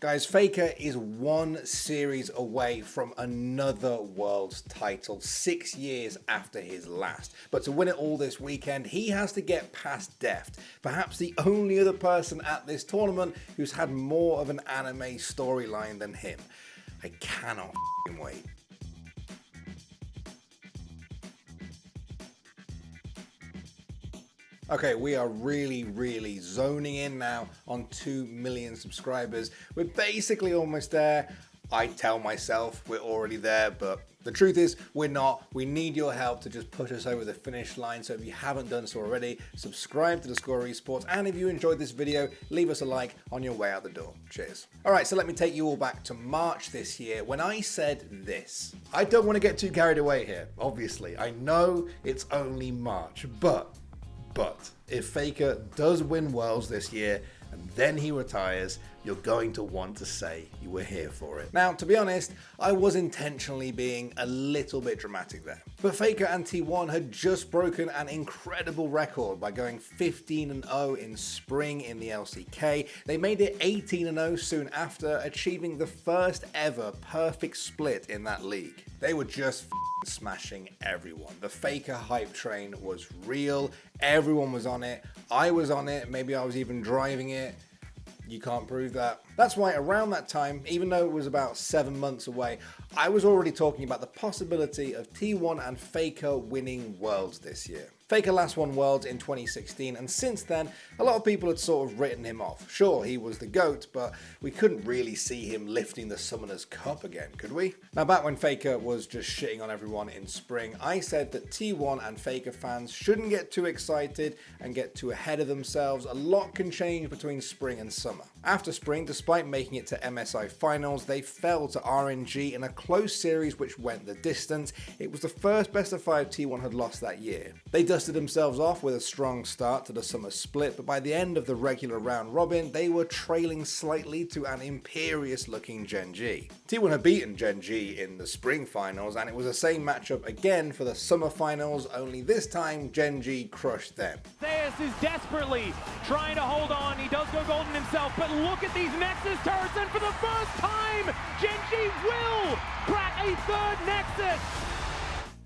Guys, Faker is one series away from another Worlds title 6 years after his last. But to win it all this weekend, he has to get past Deft, perhaps the only other person at this tournament who's had more of an anime storyline than him. I cannot wait. Okay, we are really zoning in now on 2 million subscribers. We're basically almost there. I tell myself we're already there, but the truth is we're not. We need your help to just push us over the finish line. So if you haven't done so already, subscribe to theScore Esports. And if you enjoyed this video, leave us a like on your way out the door. Cheers. All right, so let me take you all back to March this year when I said this. I don't want to get too carried away here, obviously. I know it's only March, but if Faker does win Worlds this year and then he retires, you're going to want to say you were here for it. Now, to be honest, I was intentionally being a little bit dramatic there. But Faker and T1 had just broken an incredible record by going 15-0 in spring in the LCK. They made it 18-0 soon after, achieving the first ever perfect split in that league. They were just smashing everyone. The Faker hype train was real. Everyone was on it. I was on it. Maybe I was even driving it. You can't prove that. That's why around that time, even though it was about 7 months away, I was already talking about the possibility of T1 and Faker winning Worlds this year. Faker last won Worlds in 2016, and since then, a lot of people had sort of written him off. Sure, he was the GOAT, but we couldn't really see him lifting the Summoners Cup again, could we? Now, back when Faker was just shitting on everyone in spring, I said that T1 and Faker fans shouldn't get too excited and get too ahead of themselves. A lot can change between spring and summer. After spring, despite making it to MSI finals, they fell to RNG in a close series which went the distance. It was the first best of 5 T1 had lost that year. They dusted themselves off with a strong start to the summer split, but by the end of the regular round robin, they were trailing slightly to an imperious looking Gen G. T1 had beaten Gen G in the spring finals, and it was the same matchup again for the summer finals, only this time Gen G crushed them. Theus is desperately trying to hold on. He does go golden himself, but look at these Nexus turrets, and for the first time, Gen G will crack a third Nexus.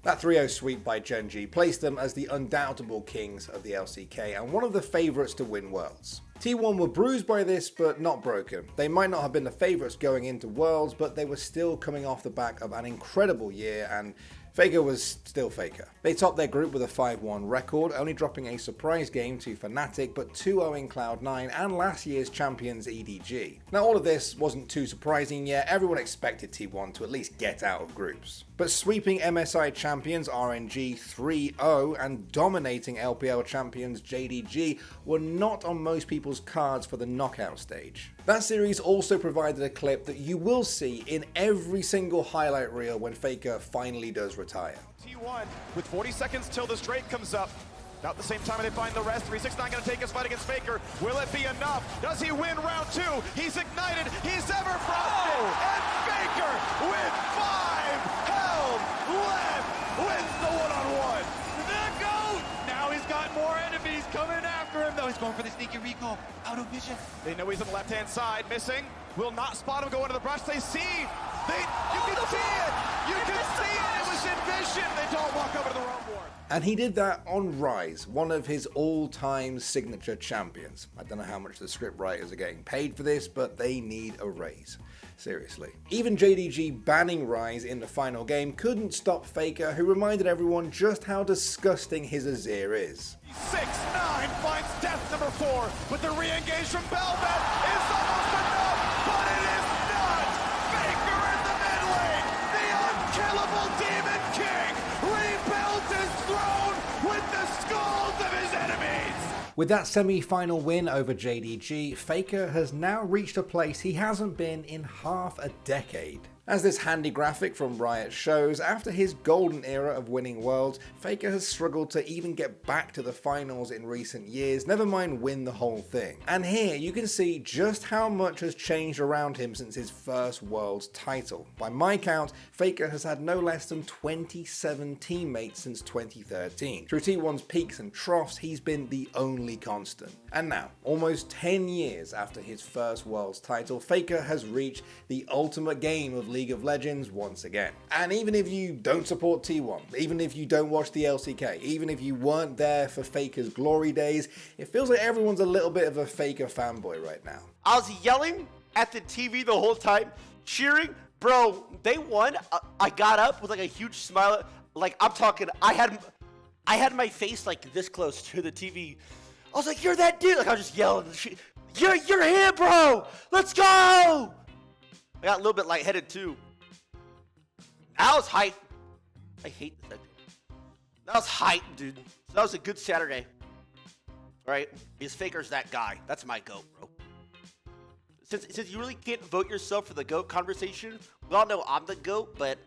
That 3-0 sweep by Gen G placed them as the undoubtable kings of the LCK and one of the favourites to win Worlds. T1 were bruised by this, but not broken. They might not have been the favourites going into Worlds, but they were still coming off the back of an incredible year, and Faker was still Faker. They topped their group with a 5-1 record, only dropping a surprise game to Fnatic, but 2-0 in Cloud9 and last year's champions EDG. Now, all of this wasn't too surprising yet. Everyone expected T1 to at least get out of groups. But sweeping MSI champions RNG 3-0 and dominating LPL champions JDG were not on most people's cards for the knockout stage. That series also provided a clip that you will see in every single highlight reel when Faker finally does retire. T1 with 40 seconds till this Drake comes up. About the same time they find the rest. 369 going to take his fight against Faker. Will it be enough? Does he win round 2? He's ignited. He's ever frosted. And Faker with 5 helm left wins the one-on-one. The GOAT! Now he's got more enemies coming after him, though. He's going for the sneaky recall. Out of vision. They know he's on the left-hand side. Missing. Will not spot him go into the brush. They see. You can see it. You can see it. It was in vision. They don't walk over to the wrong board. And he did that on Rise, one of his all-time signature champions. I don't know how much the script writers are getting paid for this, but they need a raise. Seriously. Even JDG banning Rise in the final game couldn't stop Faker, who reminded everyone just how disgusting his Azir is. 6-9 finds death number 4, but the re-engage from Belvet is almost enough, but it is not! Faker in the mid lane, the unkillable Demon King, rebuilds his throne with the skulls of his enemies! With that semi-final win over JDG, Faker has now reached a place he hasn't been in half a decade. As this handy graphic from Riot shows, after his golden era of winning Worlds, Faker has struggled to even get back to the finals in recent years, never mind win the whole thing. And here you can see just how much has changed around him since his first Worlds title. By my count, Faker has had no less than 27 teammates since 2013. Through T1's peaks and troughs, he's been the only constant. And now, almost 10 years after his first Worlds title, Faker has reached the ultimate game of League of Legends once again. And even if you don't support T1, even if you don't watch the LCK, even if you weren't there for Faker's glory days, it feels like everyone's a little bit of a Faker fanboy right now. I was yelling at the TV the whole time, cheering. Bro, they won. I got up with like a huge smile. Like, I'm talking, I had my face like this close to the TV. I was like, you're that dude. Like, I was just yelling. You're here, bro. Let's go. I got a little bit lightheaded too. That was hype. I hate this. That was hype, dude. So that was a good Saturday. All right, because Faker's that guy. That's my GOAT, bro. Since you really can't vote yourself for the GOAT conversation, we all know I'm the GOAT, but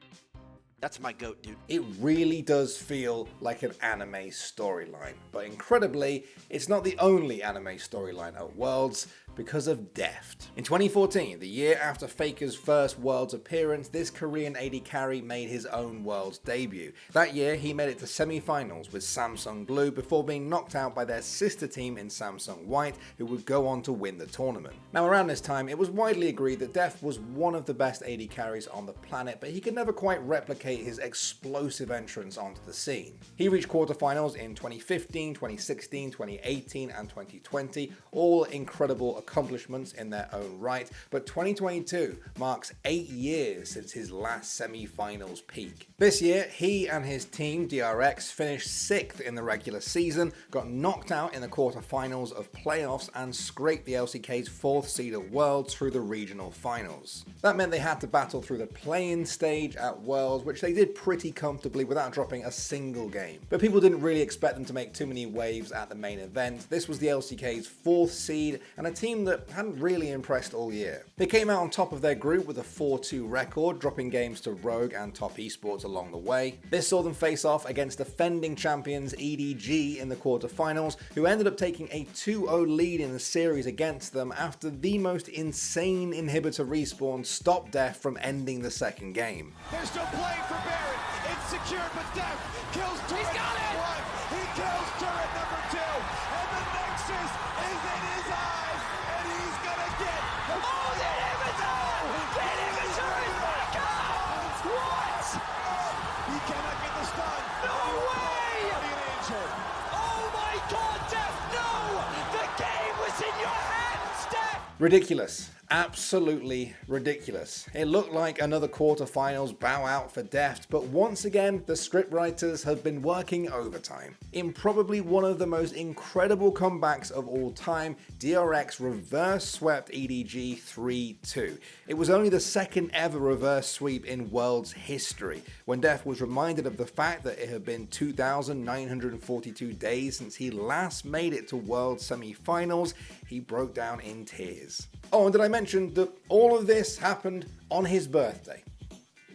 that's my GOAT, dude. It really does feel like an anime storyline, but incredibly, it's not the only anime storyline at Worlds because of Deft. In 2014, the year after Faker's first Worlds appearance, this Korean AD carry made his own Worlds debut. That year, he made it to semi-finals with Samsung Blue before being knocked out by their sister team in Samsung White, who would go on to win the tournament. Now, around this time, it was widely agreed that Deft was one of the best AD carries on the planet, but he could never quite replicate his explosive entrance onto the scene. He reached quarterfinals in 2015, 2016, 2018, and 2020, all incredible accomplishments in their own right, but 2022 marks 8 years since his last semi-finals peak. This year, he and his team, DRX, finished 6th in the regular season, got knocked out in the quarterfinals of playoffs, and scraped the LCK's 4th seed at Worlds through the regional finals. That meant they had to battle through the play-in stage at Worlds, which they did pretty comfortably without dropping a single game. But people didn't really expect them to make too many waves at the main event. This was the LCK's 4th seed, and a team that hadn't really impressed all year. They came out on top of their group with a 4-2 record, dropping games to Rogue and Top Esports along the way. This saw them face off against defending champions EDG in the quarterfinals, who ended up taking a 2-0 lead in the series against them after the most insane inhibitor respawn stopped Deft from ending the second game. They're still playing for Barrett. It's secured, but Deft kills turret. He's got it! One. He kills turret number 2. And the Nexus is in his eyes. And he's gonna get the inhibitor! The inhibitor is back up! What? He cannot get the stun. No way! Oh my god, Deft, no! The game was in your hands, Deft! Ridiculous. Absolutely ridiculous. It looked like another quarterfinals bow out for Deft, but once again, the scriptwriters have been working overtime. In probably one of the most incredible comebacks of all time, DRX reverse swept EDG 3-2. It was only the second ever reverse sweep in Worlds history, when Deft was reminded of the fact that it had been 2,942 days since he last made it to World semi-finals. He broke down in tears. Oh, and did I mention that all of this happened on his birthday?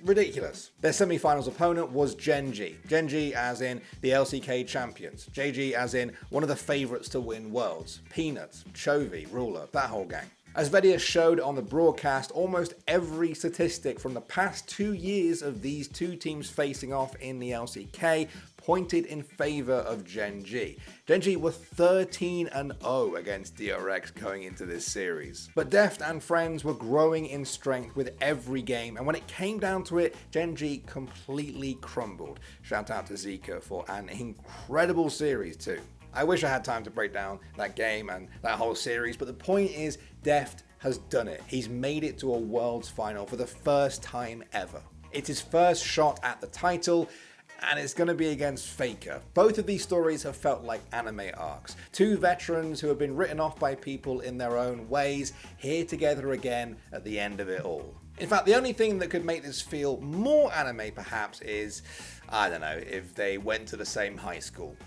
Ridiculous. Their semi-finals opponent was Genji. Genji as in the LCK champions. JG as in one of the favourites to win Worlds. Peanuts, Chovy, Ruler, that whole gang. As Vedia showed on the broadcast, almost every statistic from the past 2 years of these two teams facing off in the LCK pointed in favour of Genji. Genji were 13-0 against DRX going into this series. But Deft and friends were growing in strength with every game, and when it came down to it, Genji completely crumbled. Shout out to Zika for an incredible series too. I wish I had time to break down that game and that whole series, but the point is, Deft has done it. He's made it to a Worlds final for the first time ever. It's his first shot at the title, and it's going to be against Faker. Both of these stories have felt like anime arcs. Two veterans who have been written off by people in their own ways, here together again at the end of it all. In fact, the only thing that could make this feel more anime perhaps is, I don't know, if they went to the same high school.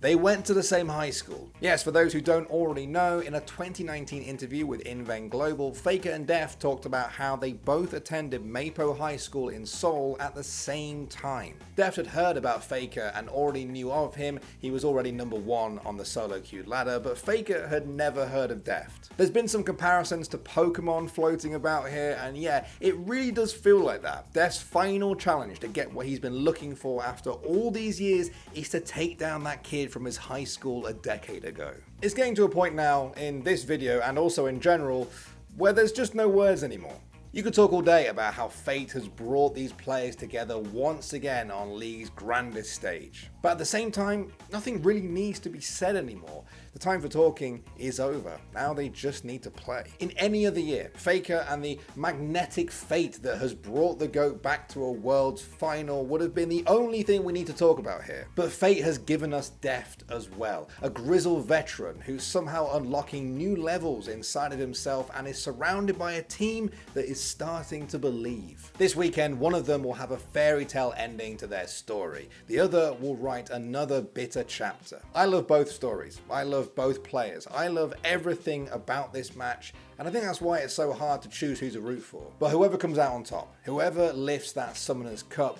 They went to the same high school. Yes, for those who don't already know, in a 2019 interview with InVen Global, Faker and Deft talked about how they both attended Mapo High School in Seoul at the same time. Deft had heard about Faker and already knew of him. He was already number 1 on the solo queue ladder, but Faker had never heard of Deft. There's been some comparisons to Pokemon floating about here, and yeah, it really does feel like that. Deft's final challenge to get what he's been looking for after all these years is to take down that kid from his high school a decade ago. It's getting to a point now in this video and also in general where there's just no words anymore. You could talk all day about how fate has brought these players together once again on League's grandest stage. But at the same time, nothing really needs to be said anymore. The time for talking is over. Now they just need to play. In any other year, Faker and the magnetic fate that has brought the GOAT back to a Worlds final would have been the only thing we need to talk about here. But fate has given us Deft as well, a grizzled veteran who's somehow unlocking new levels inside of himself and is surrounded by a team that is starting to believe. This weekend, one of them will have a fairy tale ending to their story. The other will write another bitter chapter. I love both stories. I love both players. I love everything about this match, and I think that's why it's so hard to choose who to root for. But whoever comes out on top, whoever lifts that Summoner's Cup,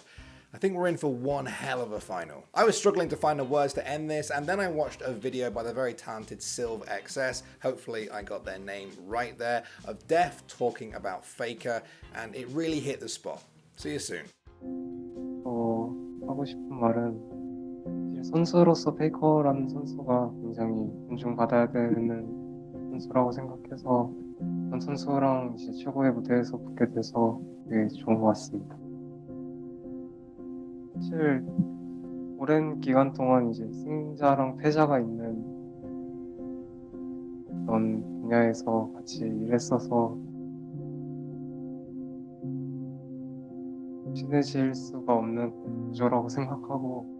I think we're in for one hell of a final. I was struggling to find the words to end this, and then I watched a video by the very talented Sylv XS, hopefully I got their name right there, of Deft talking about Faker, and it really hit the spot. See you soon. 하고 싶은 말은 선수로서 페이커라는 선수가 굉장히 존중받아야 되는 선수라고 생각해서 그런 선수랑 이제 최고의 무대에서 붙게 돼서 되게 좋은 것 같습니다. 사실 오랜 기간 동안 이제 승자랑 패자가 있는 그런 분야에서 같이 일했어서 친해질 수가 없는 구조라고 생각하고